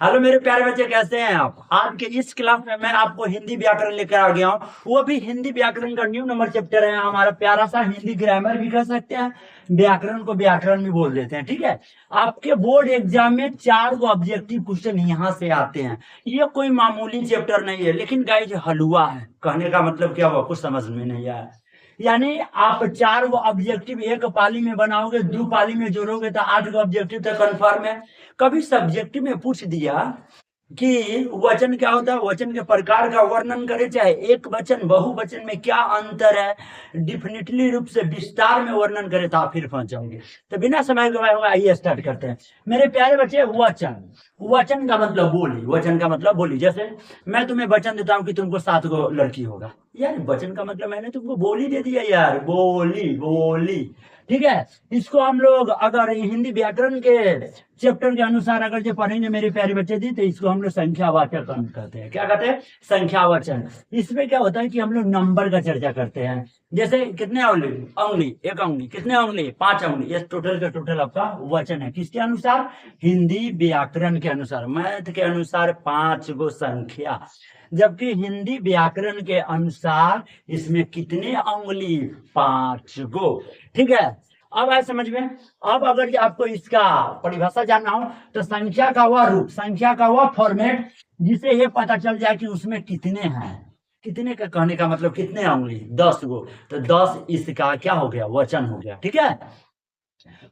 Hello मेरे प्यारे बच्चे, कैसे हैं आप? आज के इस क्लास में मैं आपको हिंदी व्याकरण लेकर आ गया हूँ। वो भी हिंदी व्याकरण का न्यू नंबर चैप्टर है हमारा प्यारा सा। हिंदी ग्रामर भी कह सकते हैं, व्याकरण को व्याकरण भी बोल देते हैं। ठीक है, आपके बोर्ड एग्जाम में 4 गो ऑब्जेक्टिव क्वेश्चन यहाँ से आते हैं। ये कोई मामूली चैप्टर नहीं है, लेकिन गाइज हलवा है। कहने का मतलब क्या हुआ, कुछ समझ में नहीं आया। यानी आप 4 गो ऑब्जेक्टिव एक पाली में बनाओगे, 2 पाली में जोड़ोगे तो 8 गो ऑब्जेक्टिव तो कन्फर्म है। कभी सब्जेक्टिव में पूछ दिया कि वचन क्या होता है, वचन के प्रकार का वर्णन करे, चाहे एक वचन बहुवचन में क्या अंतर है, डिफिनेटली रूप से विस्तार में वर्णन करे, तो आप फिर पहुंच जाओगे। तो बिना समय गवाए हुए आइए स्टार्ट करते हैं मेरे प्यारे बच्चे। वचन, वचन का मतलब बोली, वचन का मतलब बोली। जैसे मैं तुम्हें वचन देता हूं कि तुमको 7 गो लड़की होगा, यार वचन का मतलब मैंने तुमको बोली दे दिया यार, बोली बोली। ठीक है, इसको हम लोग अगर हिंदी व्याकरण के चैप्टर के अनुसार अगर जो पढ़ेंगे मेरे प्यारे बच्चे जी, तो इसको हम लोग संख्यावाचक कहते हैं। क्या कहते हैं? संख्यावाचन। इसमें क्या होता है कि हम लोग नंबर का चर्चा करते हैं। जैसे कितने उंगली, उंगली एक उंगली, कितने उंगली, 5 उंगली। ये टोटल का टोटल आपका वचन है। किसके अनुसार? हिंदी व्याकरण के अनुसार, मैथ के अनुसार 5 गो संख्या। जबकि हिंदी व्याकरण के अनुसार इसमें कितने उंगली? 5 गो। ठीक है, अब आए समझ में। अब अगर आपको इसका परिभाषा जानना हो तो संख्या का वह रूप, संख्या का वह फॉर्मेट जिसे ये पता चल जाए कि उसमें कितने हैं। कितने का कहने का मतलब कितने उंगली? 10 गो। तो 10 इसका क्या हो गया? वचन हो गया। ठीक है,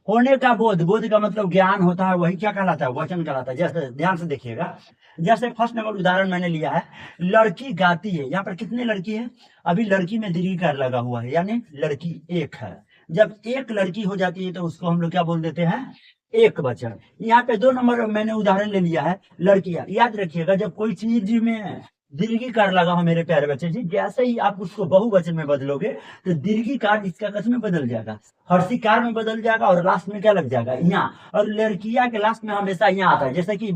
होने का बोध, बोध का मतलब ज्ञान होता है, वही क्या कहलाता है? वचन कहलाता है। जैसे ध्यान से देखिएगा, जैसे फर्स्ट नंबर उदाहरण मैंने लिया है, लड़की गाती है। यहाँ पर कितने लड़की है? अभी लड़की में दीर्घिकार लगा हुआ है, यानी लड़की एक है। जब एक लड़की हो जाती है तो उसको हम लोग क्या बोल देते हैं? एक वचन। यहाँ पे 2 नंबर मैंने उदाहरण ले लिया है, लड़कियां। याद रखिएगा, जब कोई चीज में दीर्घिकार लगा हो मेरे प्यारे बच्चे जी, जैसे ही आप उसको बहुवचन में बदलोगे तो दीर्घिकार इसका कस में बदल जाएगा, हर्षिकार में बदल जाएगा, और लास्ट में क्या लग जाएगा? यहाँ। और लड़कियां के लास्ट में हमेशा यहाँ आता है। जैसे कि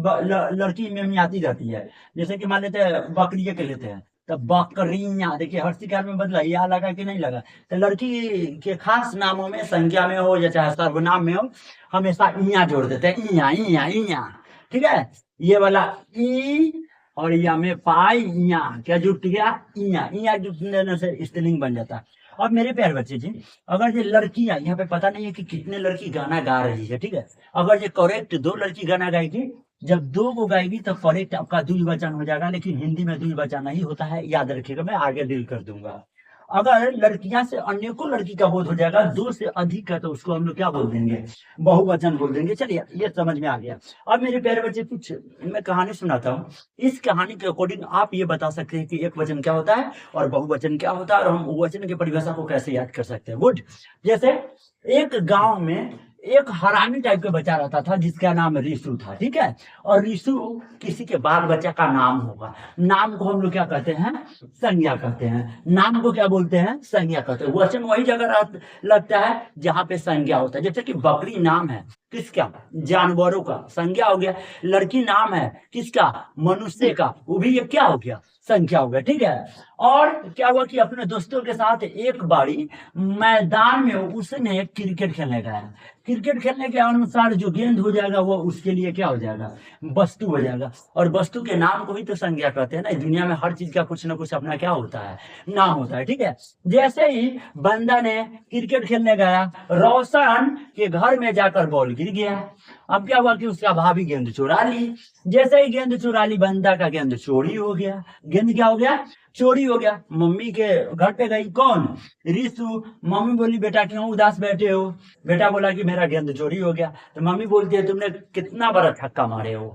लड़की में आती जाती है। जैसे कि मान लेते हैं बकरिया के लेते हैं, तो बकरियां, देखिए हर्षिकार में बदला, यहाँ लगा कि नहीं लगा। तो लड़की के खास नामों में, संज्ञा में हो या चाहे सर्वनाम में हो, हमेशा इया जोड़ देते हैं, इया इया इया। ठीक है, ये वाला ई और या में पाई, इया क्या जुट गया? इया इया जुटने से स्त्रीलिंग बन जाता है। अब मेरे प्यारे बच्चे जी, अगर ये लड़कियां, यहाँ पे पता नहीं है कि कितने लड़की गाना गा रही है। ठीक है, अगर ये करेक्ट 2 लड़की गाना गाएगी, जब 2 को गाएगी तो करेक्ट आपका द्विवचन हो जाएगा। लेकिन हिंदी में द्विवचन नहीं होता है, याद रखिएगा, मैं आगे डील कर दूंगा। अगर लड़कियां से अनेकों लड़की का बोध हो जाएगा, 2 से अधिक है, तो उसको हम लोग क्या बोल देंगे? बहुवचन बोल देंगे। चलिए, ये समझ में आ गया। अब मेरे प्यारे बच्चे, कुछ मैं कहानी सुनाता हूँ। इस कहानी के अकॉर्डिंग आप ये बता सकते हैं कि एक वचन क्या होता है और बहुवचन क्या होता है, और हम वचन की परिभाषा को कैसे याद कर सकते हैं। गुड। जैसे एक गांव में एक हरामी टाइप का बच्चा रहता था जिसका नाम रिशु था। ठीक है, और रिशु किसी के बाल बच्चा का नाम होगा। नाम को हम लोग क्या कहते हैं? संज्ञा कहते हैं। नाम को क्या बोलते हैं? संज्ञा कहते हैं। वचन वही जगह लगता है जहां पे संज्ञा होता है। जैसे कि बकरी नाम है किसका? जानवरों का, संज्ञा हो गया। लड़की नाम है किसका? मनुष्य का, वो भी ये क्या हो गया? संख्या हो गया। ठीक है, और क्या हुआ कि अपने दोस्तों के साथ एक बारी मैदान में उसने क्रिकेट खेलने गया। क्रिकेट खेलने के अनुसार जो गेंद हो जाएगा वो उसके लिए क्या हो जाएगा? वस्तु हो जाएगा। और वस्तु के नाम को भी तो संज्ञा कहते हैं ना। दुनिया में हर चीज का कुछ ना कुछ अपना क्या होता है? नाम होता है। ठीक है, जैसे ही बंदा ने क्रिकेट खेलने गया, रोशन के घर में जाकर बॉल गिर गया। अब क्या हुआ कि उसका भाभी गेंद चुरा ली। जैसे ही गेंद चुरा ली, बंदा का गेंद चोरी हो गया। गेंद क्या हो गया? चोरी हो गया। मम्मी के घर पे गई, कौन? रिशु। मम्मी बोली, बेटा क्यों उदास बैठे हो? बेटा बोला कि मेरा गेंद चोरी हो गया। तो मम्मी बोलती है, तुमने कितना बड़ा छक्का मारे हो?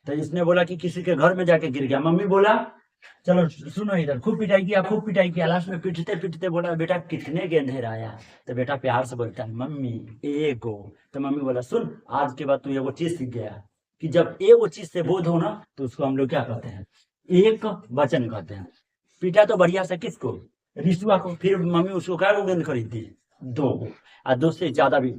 तो इसने बोला कि किसी के घर में जाके गिर गया। मम्मी बोला, चलो सुनो इधर, खूब पिटाई किया, खूब पिटाई किया। लास्ट में पिटते पिटते बोला, बेटा कितने गेंद हेराया? तो बेटा प्यार से बोलता है, मम्मी एगो। तो मम्मी बोला, सुन, आज के बाद तू एगो चीज सीख गया कि जब एगो चीज से बोध हो ना, तो उसको हम लोग क्या कहते हैं? एक वचन कहते हैं। पीटा तो बढ़िया से किसको? रिशुआ को। फिर मम्मी उसको क्या गेंद खरीद दी? 2 और 2 से ज्यादा भी।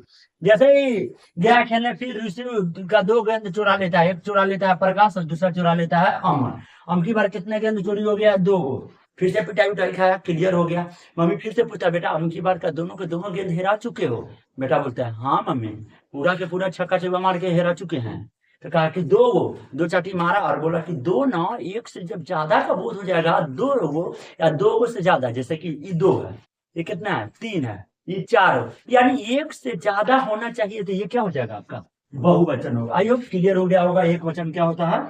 जैसे ही गया खेलने, फिर रिशु का 2 गेंद चुरा लेता है। एक चुरा लेता है प्रकाश और दूसरा चुरा लेता है अमन। अमकी बार कितने गेंद चोरी हो गया? 2। फिर से पिटाई उठाई खाया, क्लियर हो गया। मम्मी फिर से पूछता, बेटा अमकी बार का दोनों के दोनों गेंद हेरा चुके हो? बेटा बोलता है, हाँ मम्मी, पूरा के पूरा छक्का चौका मार के हेरा चुके हैं। तो कहा कि दो चाटी मारा और बोला कि दो ना एक से जब ज्यादा का बोध हो जाएगा, दो वो या दो से ज्यादा, जैसे कि ये दो है, ये कितना है, तीन है, ये चार हो, यानी एक से ज्यादा होना चाहिए, तो ये क्या हो जाएगा आपका बहुवचन होगा। आई होप क्लियर हो गया होगा एक वचन क्या होता है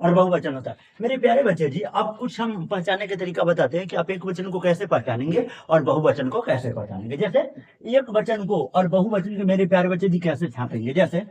और बहुवचन होता है। मेरे प्यारे बच्चे जी, अब कुछ हम पहचानने का तरीका बताते हैं कि आप एक वचन को कैसे पहचानेंगे और बहुवचन को कैसे पहचानेंगे। जैसे एक वचन को और बहुवचन को मेरे प्यारे बच्चे जी कैसे छापेंगे। जैसे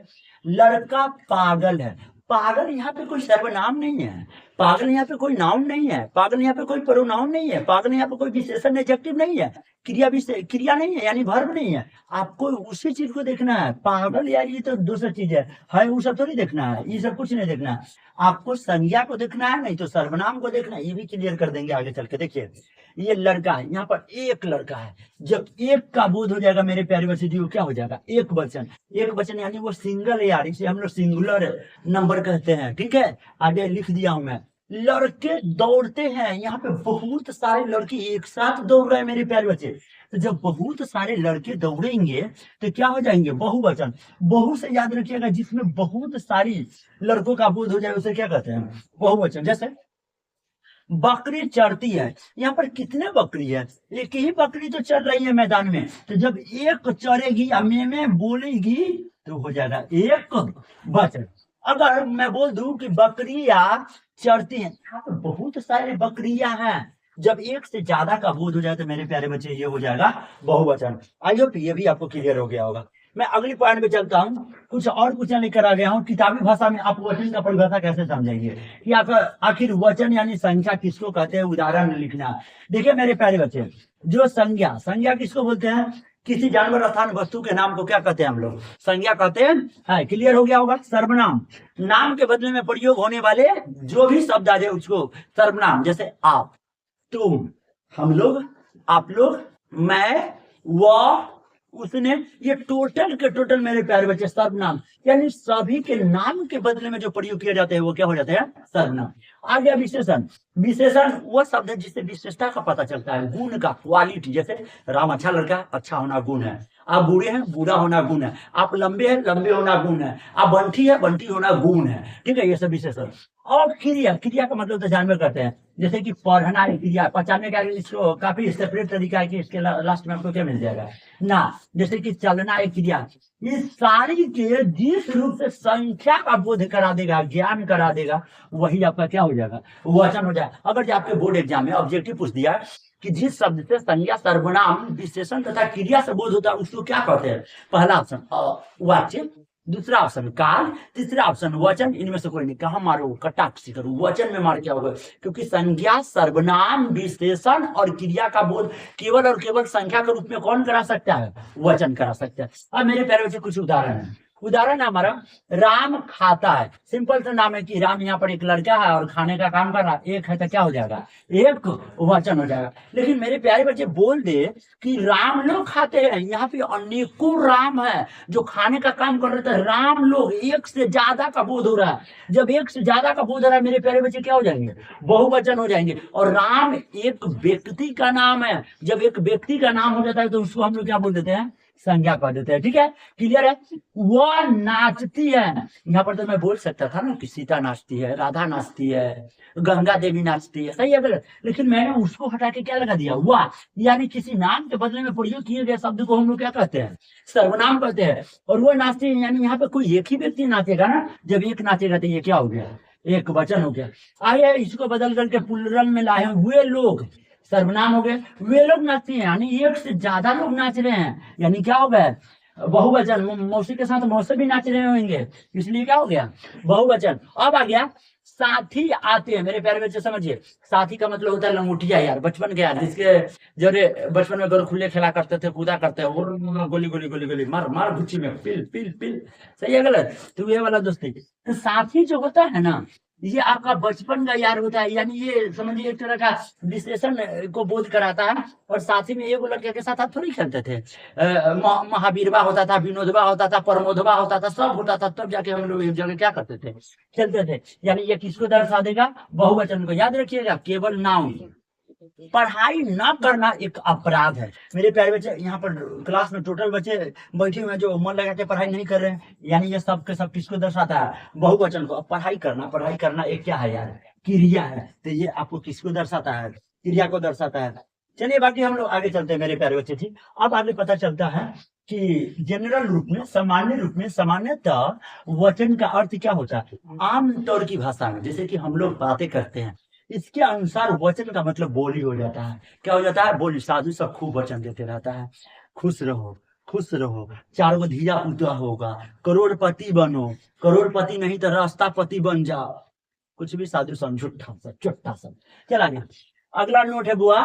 लड़का पागल है, पागल यहाँ पे कोई सर्वनाम नहीं है, पागल यहाँ पे कोई नाउन नहीं है, पागल यहाँ पे कोई प्रोनाउन नहीं है, पागल यहाँ पे कोई विशेषण एडजेक्टिव नहीं है, क्रिया नहीं है यानी वर्ब नहीं है। आपको उसी चीज को देखना है। पागल यार ये तो दूसरी चीज है वो सब थोड़ी देखना है, ये सब कुछ नहीं देखना है। आपको संज्ञा को देखना है, नहीं तो सर्वनाम को देखना है। ये भी क्लियर कर देंगे आगे चल के। देखिए ये लड़का है, यहाँ पर एक लड़का है, जब एक का बोध हो जाएगा मेरे प्यारे बच्चे जी, वो क्या हो जाएगा, एक वचन। एक वचन यानी वो सिंगल है यार, इसे हम लोग सिंगुलर नंबर कहते हैं। ठीक है, आगे लिख दिया हूं मैं। लड़के दौड़ते हैं, यहाँ पे बहुत सारे लड़के एक साथ दौड़ रहे हैं मेरे प्यारे बच्चे। तो जब बहुत सारे लड़के दौड़ेंगे तो क्या हो जाएंगे, बहुवचन। बहु से याद रखिएगा, जिसमें बहुत सारी लड़कों का बोध हो जाए उसे क्या कहते हैं, बहुवचन। जैसे बकरी चरती है, यहाँ पर कितने बकरी है, एक ही बकरी तो चल रही है मैदान में। तो जब एक चरेगी या में बोलेगी तो हो जाएगा एक वचन। अगर मैं बोल दूं कि बकरियां चरती हैं, यहाँ पर बहुत सारे बकरियां हैं, जब एक से ज्यादा का बोध हो जाए तो मेरे प्यारे बच्चे ये हो जाएगा बहुवचन। आई होप ये भी आपको क्लियर हो गया होगा। मैं अगली पॉइंट पे चलता हूँ। कुछ और क्वेश्चन लेकर आ गया हूँ। किताबी भाषा में आप वचन का परिभाषा कैसे समझेंगे कि आप आखिर वचन यानी संख्या किसको कहते हैं, उदाहरण लिखना। देखिए मेरे प्यारे बच्चे, जो संज्ञा किसको बोलते हैं, किसी जानवर स्थान वस्तु के नाम को क्या कहते हैं हम लोग, संज्ञा कहते हैं। क्लियर हो गया होगा। सर्वनाम, नाम के बदले में प्रयोग होने वाले जो भी शब्द आ जाए उसको सर्वनाम। जैसे आप, तुम, हम लोग, आप लोग, मैं, वह, उसने, ये टोटल के टोटल मेरे प्यारे बच्चे सर्वनाम, यानी सभी के नाम के बदले में जो प्रयोग किया जाता है वो क्या हो जाता है, सर्वनाम। आ गया विशेषण। विशेषण वो शब्द है जिससे विशेषता का पता चलता है, गुण का, क्वालिटी। जैसे राम अच्छा लड़का है, अच्छा होना गुण है। आप बूढ़े हैं, बूढ़ा होना गुण है। आप लंबे हैं, लंबे होना गुण है। आप बंठी है, बंठी होना गुण है। ठीक है, ये सब विशेषण। और क्रिया का मतलब तो जानवर करते हैं। जैसे कि पढ़ना है क्रिया, पहचानने का इसको काफी सेपरेट तरीका है कि इसके लास्ट में आपको क्या मिल जाएगा, ना। जैसे कि चलना है क्रिया। ये सारी के जिस रूप से संख्या का बोध करा देगा, ज्ञान करा देगा, वही आपका क्या हो जाएगा, वचन हो जाएगा। अगर जो आपके बोर्ड एग्जाम में ऑब्जेक्टिव पूछ दिया कि जिस शब्द से संज्ञा, सर्वनाम, विशेषण तथा क्रिया से बोध होता है उसको क्या कहते हैं, पहला ऑप्शन वाच्य, दूसरा ऑप्शन काल, तीसरा ऑप्शन वचन। इनमें से कोई नहीं। कहा मारो, कटाक्ष करो, वचन में मार क्या होगा, क्योंकि संज्ञा, सर्वनाम, विशेषण और क्रिया का बोध केवल और केवल संख्या के रूप में कौन करा सकता है, वचन करा सकता है। अब मेरे प्यारे बच्चे कुछ उदाहरण है। उदाहरण है हमारा, राम खाता है। सिंपल सा नाम है कि राम यहाँ पर एक लड़का है और खाने का काम कर रहा है। एक है तो क्या हो जाएगा, एक वचन हो जाएगा। लेकिन मेरे प्यारे बच्चे बोल दे कि राम लोग खाते हैं, यहाँ पे अनेकों राम है जो खाने का काम कर रहे थे। राम लोग, एक से ज्यादा का बोध हो रहा है। जब एक से ज्यादा का बोध हो रहा है मेरे प्यारे बच्चे क्या हो जाएंगे, बहुवचन हो जाएंगे। और राम एक व्यक्ति का नाम है। जब एक व्यक्ति का नाम हो जाता है तो उसको हम लोग क्या बोल देते हैं, संज्ञा कर देते हैं। ठीक है, क्लियर है। वह नाचती है, यहाँ पर तो मैं बोल सकता था ना कि सीता नाचती है, राधा नाचती है, गंगा देवी नाचती है, सही है गलत, लेकिन मैंने उसको हटा के क्या लगा दिया, वह। यानी किसी नाम के बदले में प्रयोग किए गए शब्द को हम लोग क्या कहते हैं, सर्वनाम कहते हैं। और वो नाचती है, यानी यहाँ पे कोई एक ही व्यक्ति नाचेगा ना। जब एक नाचेगा तो ये क्या हो गया, एक वचन हो गया। आइए इसको बदल करके प्लुरल में लाए, हुए लोग, सर्वनाम हो गए। वे लोग नाचते हैं, यानी एक से ज्यादा लोग नाच रहे हैं, यानी क्या हो गया, बहुवचन। मौसी के साथ मौसे भी नाच रहे होंगे, इसलिए क्या हो गया, बहुवचन। अब आ गया साथी आते हैं। मेरे प्यारे बच्चे समझिए, साथी का मतलब होता है लंगोटिया यार, बचपन के यार, जिसके जरे बचपन में गोल खुले खेला करते थे, कूदा करते हैं, और गोली गोली गोली गोली मार मार गुच्ची में पिल पिल पिल, सही है गलत, तो ये वाला दोस्ती। तो साथी जो होता है ना, ये आपका बचपन का यार होता है, यानी ये समझिए एक तरह का विशेषण को बोध कराता है। और साथ ही में एक लड़के के साथ आप थोड़ी खेलते थे, महावीरवा होता था, विनोदवा होता था, प्रमोदवा होता था, सब होता था, तब जाके हम लोग एक जगह क्या करते थे, खेलते थे। यानी ये किसको दर्शा देगा, बहुवचन को। याद रखिएगा, केवल नाउन, पढ़ाई ना करना एक अपराध है। मेरे प्यारे बच्चे, यहाँ पर क्लास में टोटल बच्चे बैठे हुए हैं जो मन लगा के पढ़ाई नहीं कर रहे हैं, यानी ये सब के सब किसको दर्शाता है? बहुवचन को। अब पढ़ाई करना एक क्या है यार? क्रिया है। तो ये आपको किसको दर्शाता है? क्रिया को दर्शाता है। चलिए बाकी हम लोग आगे चलते हैं मेरे प्यारे बच्चे जी। अब आगे पता चलता है कि जनरल रूप में, सामान्य रूप में, सामान्यतः वचन का अर्थ क्या होता है? आमतौर की भाषा में जैसे कि हम लोग बातें करते हैं, इसके अनुसार वचन का मतलब बोली हो जाता है। क्या हो जाता है? बोली। साधु सब खूब वचन देते रहता है, खुश रहो, खुश रहो, 4 गो धिया पुता होगा, करोड़पति बनो, करोड़पति नहीं तो रास्तापति बन जाओ। कुछ भी साधु झूठा सब, चुट्टा सब। चला गया। अगला नोट है बुआ,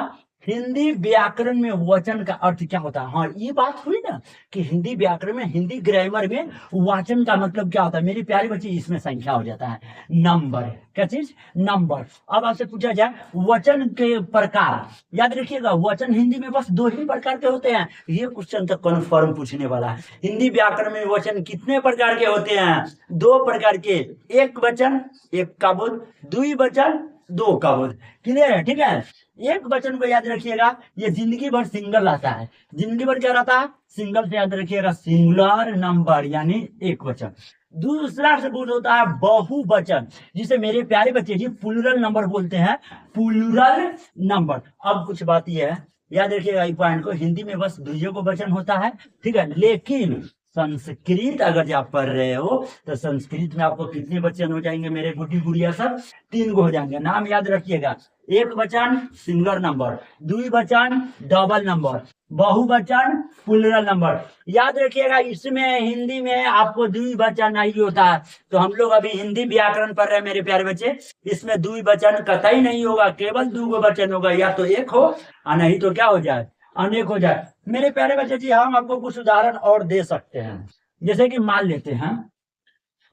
हिंदी व्याकरण में वचन का अर्थ क्या होता है? हाँ, ये बात हुई ना कि हिंदी व्याकरण में, हिंदी ग्रामर में वचन का मतलब क्या होता है? मेरे प्यारे बच्चे, इसमें संख्या हो जाता है, नंबर। क्या चीज? नंबर। अब आपसे पूछा जाए वचन के प्रकार, याद रखिएगा वचन हिंदी में बस 2 ही प्रकार के होते हैं। ये क्वेश्चन तो कन्फर्म पूछने वाला है। हिंदी व्याकरण में वचन कितने प्रकार के होते हैं? 2 प्रकार के, एक वचन एक का बोध, 2 वचन 2 का बोध। क्लियर है? ठीक है। एक वचन को याद रखिएगा, ये जिंदगी भर सिंगल आता है। जिंदगी भर क्या रहता है? सिंगल से याद रखिएगा, सिंगुलर नंबर यानी एक वचन। दूसरा शब्द होता है बहुवचन, जिसे मेरे प्यारे बच्चे जी प्लूरल नंबर बोलते हैं, प्लूरल नंबर। अब कुछ बात यह है, याद रखिएगा इस पॉइंट को, हिंदी में बस 2 को वचन होता है, ठीक है। लेकिन संस्कृत अगर आप पढ़ रहे हो तो संस्कृत में आपको कितने वचन हो जाएंगे मेरे गुड्डी गुड़िया सब? 3 को हो जाएंगे। नाम याद रखिएगा, एक वचन सिंगुलर नंबर, 2 वचन डबल नंबर, बहुवचन प्लूरल नंबर। याद रखिएगा इसमें हिंदी में आपको 2 वचन नहीं होता है। तो हम लोग अभी हिंदी व्याकरण पढ़ रहे हैं मेरे प्यारे बच्चे, इसमें 2 वचन कतई नहीं होगा, केवल 2 वचन होगा। या तो एक हो और नहीं तो क्या हो जाए? अनेक हो जाए। मेरे प्यारे बच्चे जी, हम आपको कुछ उदाहरण और दे सकते हैं। जैसे कि मान लेते हैं,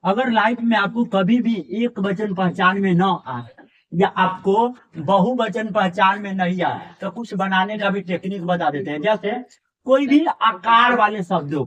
अगर लाइफ में आपको कभी भी एक वचन पहचान में न आए या आपको बहुवचन पहचान में नहीं आए तो कुछ बनाने का भी टेक्निक बता देते हैं। जैसे कोई भी आकार वाले शब्दों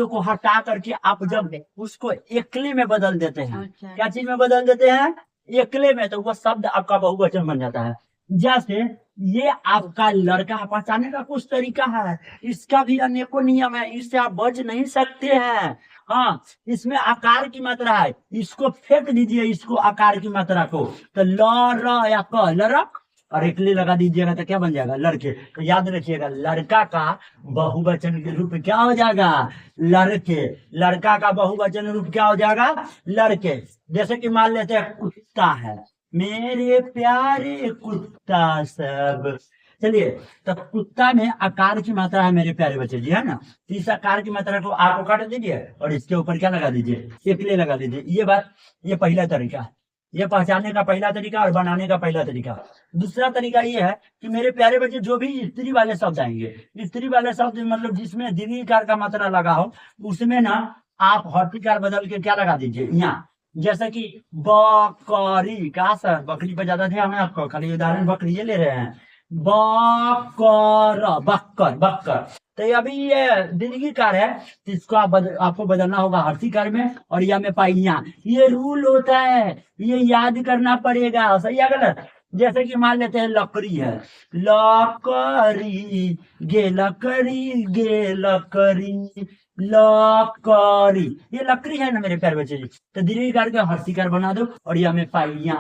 को हटा करके आप जब उसको एकले में बदल देते हैं, क्या चीज में बदल देते हैं? एकले में, तो वह शब्द आपका बहुवचन बन जाता है। जैसे ये आपका लड़का, पहचानने का कुछ तरीका है, इसका भी अनेकों नियम है, इससे आप बच नहीं सकते हैं। हाँ, इसमें आकार की मात्रा है, इसको फेंक दीजिए, इसको आकार की मात्रा को, तो ल या क, लड़क, और एकले लगा दीजिएगा तो क्या बन जाएगा? लड़के। तो याद रखिएगा, लड़का का बहुवचन के रूप क्या हो जाएगा? लड़के। लड़का का बहुवचन रूप क्या हो जाएगा? लड़के। जैसे कि मान लेते हैं कुत्ता है, मेरे प्यारे कुत्ता सब। चलिए, तो कुत्ता में आकार की मात्रा है मेरे प्यारे बच्चे जी, है ना। तो इस आकार की मात्रा को आप काट दीजिए और इसके ऊपर क्या लगा दीजिए? एकले लगा दीजिए। ये बात, ये पहला तरीका, ये पहचानने का पहला तरीका और बनाने का पहला तरीका। दूसरा तरीका ये है कि मेरे प्यारे बच्चे, जो भी स्त्री वाले शब्द आएंगे, स्त्री वाले शब्द मतलब जिसमें दीर्घिकार का मात्रा लगा हो, उसमें ना आप हर्षिकार बदल के क्या लगा दीजिए? यहाँ। जैसे कि बकरी का सर, बकरी पर ज्यादा ध्यान है आपको, खाली उदाहरण बकरी ये ले रहे हैं। बकर, बक्कर, बक्कर। तो अभी ये दीर्घिकार है, तो इसको आपको बदलना होगा हर्षिकार में, और या में पाइया। ये रूल होता है, ये याद करना पड़ेगा। सही है गलत? जैसे कि मान लेते हैं लकड़ी है, लकड़ी गे, लकड़ी गे, लकड़ी लकड़ी, ये लकड़ी है ना मेरे प्यारे बच्चे जी। तो दीर्घिकार का हर्षिकार बना दो और या में पाइया,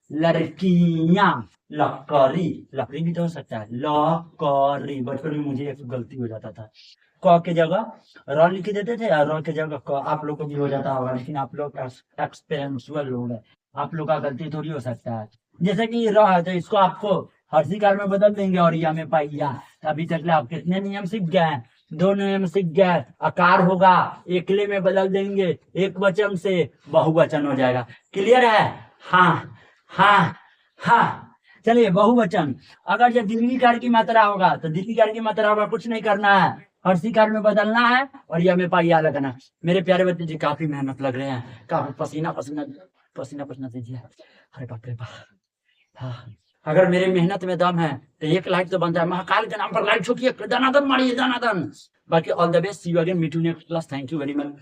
लड़कियां, लकड़ी। लकड़ी भी तो हो सकता है, लकड़ी। बचपन में मुझे एक गलती हो जाता था, क के जगह र लिख देते थे और र के जगह क। आप लोग को भी हो जाता होगा, लेकिन आप लोग एक्सपेरियंसुअल लोग हैं, आप लोग का गलती थोड़ी हो सकता है। जैसे कि र है तो इसको आपको हर्षिकार में बदल देंगे और या में पाइया। अभी तक आप कितने नियम सीख गए हैं? 2 नियम सीख गए। आकार होगा, एकले में बदल देंगे, एक वचन से बहुवचन हो जाएगा। क्लियर है? हाँ हाँ हाँ। चलिए, बहुवचन अगर जब दीर्घिकार की मात्रा होगा तो दीर्घिकार की मात्रा होगा, कुछ नहीं करना है, हर्षिकार में बदलना है और या में पाइया लगना। मेरे प्यारे बच्चे जी, काफी मेहनत लग रहे हैं, काफी पसीना पसीना पसीना पसीना दीजिए। अरे बाप रे बाप। हाँ, अगर मेरे मेहनत में दम है तो 1 लाइक तो बनता है। महाकाल के नाम पर लाइक ठोकिए, दनादन मारिए, दनादन। बाकी all the best, see you again, meet you next class. Thank you very much,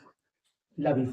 love you.